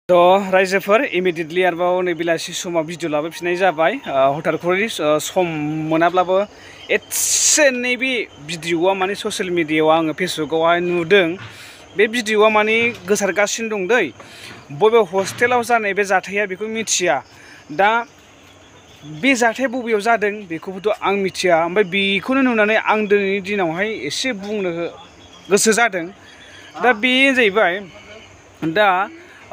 तो रायजोफोर इमिडियेटलि आरोबाव नै बेलासि समाव भिडिअ लाबोफिननाय जाबाय हथारखरि सम मोनाब्लाबो एसे नैबे भिडिअआ माने ससियेल मिडियायाव आङो फेसबुकआवहाय नुदों बे भिडिअआ माने गोसारगासिनो दं दै बबे हस्टेलाव जानाय बे जाथाया बेखौ मिथिया दा बे जाथाया बबेयाव जादों बेखौबोथ' आं मिथिया ओमफ्राय बेखौनो नुनानै आं दिनैनि दिनावहाय एसे बुंनो गोसो जादों दा बे जाहैबाय दा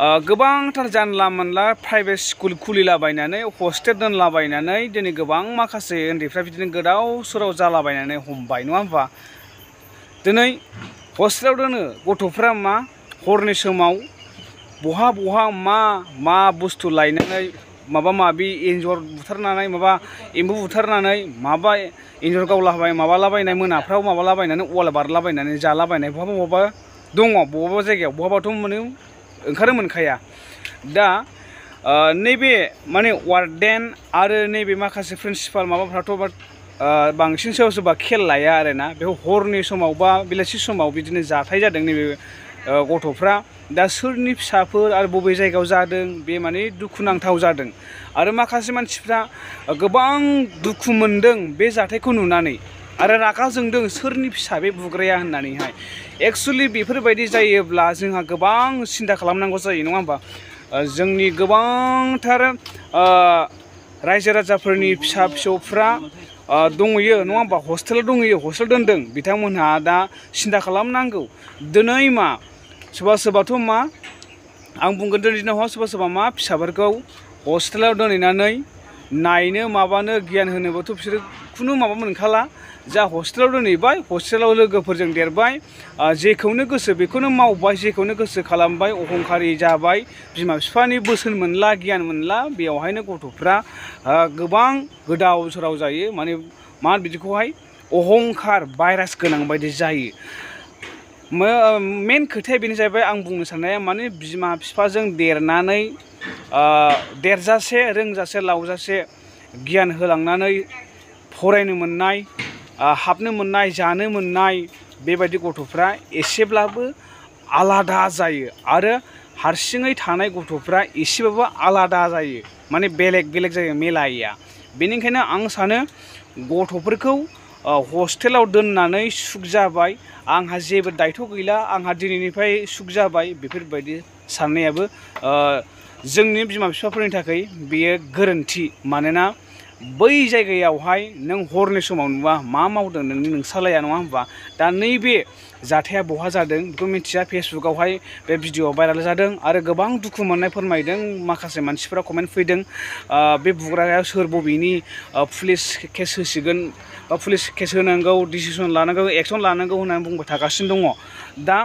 गोबांथार जानला मोनला प्राइभेट स्कुल खुलिलाबायनानै हस्टेल दोनलाबायनानै दिनै गोबां माखासे उन्दैफ्रा बिदिनो गोदाव सोराव जालाबायनानै हमबाय नङा होमबा दिनै हस्टेलाव दोनो गथ'फ्रा मा हरनि समाव बहा मा बुस्थु लायनानै माबा माबि एन्जर बुथारनानै माबा एम्बु बुथारनानै माबा एन्जर गावलाबाय माबालाबायनाय मोनाफ्राव माबालाबायनानै वाल बारलाबायनानै जालाबायनाय बहाबा दङ बबेबा जायगायाव बहाबाथ' माने ओंखारो मोनखाया दा नैबे माने वार्डेन आरो नैबे माखासे प्रिन्सिपाल माबाफ्राथ' बांसिन सोरबा खेल लाया आरोना बेयाव हरनि समाव बा बेलासि समाव बिदिनो जाथाय जादों नैबे गथ'फ्रा दा सोरनि फिसाफोर आरो बबे जायगायाव जादों बे माने दुखुनांथाव जादों आरो माखासे मानसिफ्रा गोबां दुखु मोनदों बे जाथायखौ नुनानै आरो रागा जोंदों सोरनि फिसा बे बुग्राया होननानैहाय एक्चुअलि बेफोरबायदि जायोब्ला जोंहा गोबां सिन्था खालामनांगौ जायो नङा होमबा जोंनि गोबांथार रायजो राजाफोरनि फिसा फिसौफ्रा दंहैयो नङा होमबा हस्टेलाव दंहैयो हस्टेल दोनदों बिथांमोनहा दा सिन्था खालामनांगौ दिनै मा सोरबाथ' मा आं बुंगोन दिनै दिनावहाय सोरबा मा फिसाफोरखौ हस्टेलाव दोनहैनानै नायनो माबानो गियान होनोबोथ' बिसोरो खुनु माबा मोनखाला जा हस्टेलाव दोनहैबाय हस्टेलाव लोगोफोरजों देरबाय जेखौनो गोसो बेखौनो मावबाय जेखौनो गोसो खालामबाय अहंखारि जाबाय बिमा बिफानि बोसोन मोनला गियान मोनला बेयावहायनो गथ'फ्रा गोबां गोदाव सोराव जायो माने मा बिदिखौहाय अहंखार भाइरास गोनां बायदि जायो मेन खोथाया बेनो जाहैबाय आं बुंनो साननाया माने बिमा बिफाजों देरनानै देरजासे रोंजासे लावजासे गियान होलांनानै फरायनो मोननाय हाबनो मोननाय जानो मोननाय बेबायदि गथ'फ्रा एसेब्लाबो आलादा जायो आरो हारसिङै थानाय गथ'फ्रा एसेबाबो आलादा जायो माने बेलेग जायो मेलाया बेनिखायनो आं सानो गथ'फोरखौ हस्टेलाव दोननानै सुख जाबाय आंहा जेबो दायथ' गैला आंहा दिनैनिफ्राय सुख जाबाय बेफोरबायदि साननायाबो जोंनि बिमा बिफाफोरनि थाखाय बेयो गोरोन्थि मानोना बै जायगायावहाय नों हरनि समाव नुवा मा मावदों नोंसालाया नङा होमबा दा नैबे जाथाया बहा जादों बेखौ मिथिया फेसबुकआवहाय बे भिडिअ भाइराल जादों आरो गोबां दुखु मोननाय फोरमायदों माखासे मानसिफोरा कमेन्ट फैदों बे बुग्राया सोर बबेनि पुलिस केस होसिगोन बा पुलिस केस होनांगौ डिसिसन लानांगौ एक्सन लानांगौ होननानै बुंबाय थागासिनो दङ दा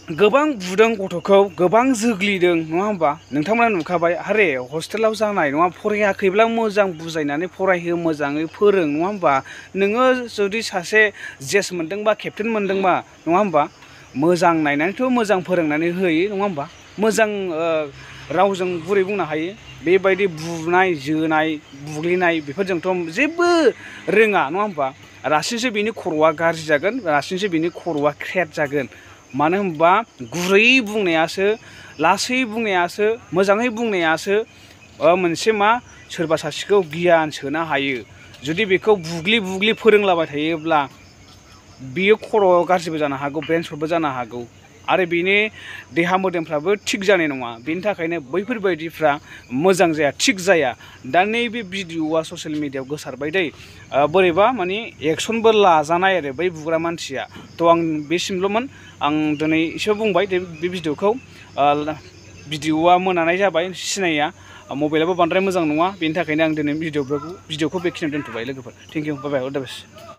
गोबां बुदों गथ'खौ गोबां जोग्लिदों नङा होमबा नोंथांमोना नुखाबाय आरे हस्टेलाव जानाय नङा फरायाखैब्ला मोजां बुजायनानै फरायहो मोजाङै फोरों नङा होमबा नोङो जुदि सासे जेस मोनदोंबा केप्टेन मोनदोंबा नङा होमबा मोजां नायनानैथ' मोजां फोरोंनानै होयो नङा होमबा मोजां रावजों गुरै बुंनो हायो बेबायदि बुनाय जोनाय बुग्लिनाय बेफोरजोंथ' जेबो रोङा नङा होमबा रासिनसो बिनि खर'आ गाज्रि जागोन रासिनसो बिनि खर'आ क्रेक जागोन मानो होनबा गुरै बुंनायासो लासै बुंनायासो मोजाङै बुंनायासो मोनसे मा सोरबा सासेखौ गियान सोनो हायो जुदि बेखौ बुग्लि फोरोंलाबाय थायोब्ला बियो खर'आव गाज्रिबो जानो हागौ ब्रेन सर्टबो जानो हागौ आरो बिनि देहा मोदोमफ्राबो थिग जानाय नङा बेनि थाखायनो बैफोरबायदिफ्रा मोजां जाया थिग जाया दा नैबे भिडिअआ ससियेल मिडियायाव गोसारबाय दै बोरैबा माने एक्सनबो लाजानाय आरो बै बुग्रा मानसिया थ' आं बेसिमल'मोन आं दिनै एसे बुंबाय बे भिडिअखौ भिडिअआ मोनानाय जाबाय सिनाया मबाइलाबो बांद्राय मोजां नङा बेनि थाखायनो आं दिनै भिडिअखौ बेखिनियाव दोनथ'बाय लोगोफोर thank you bye bye all the best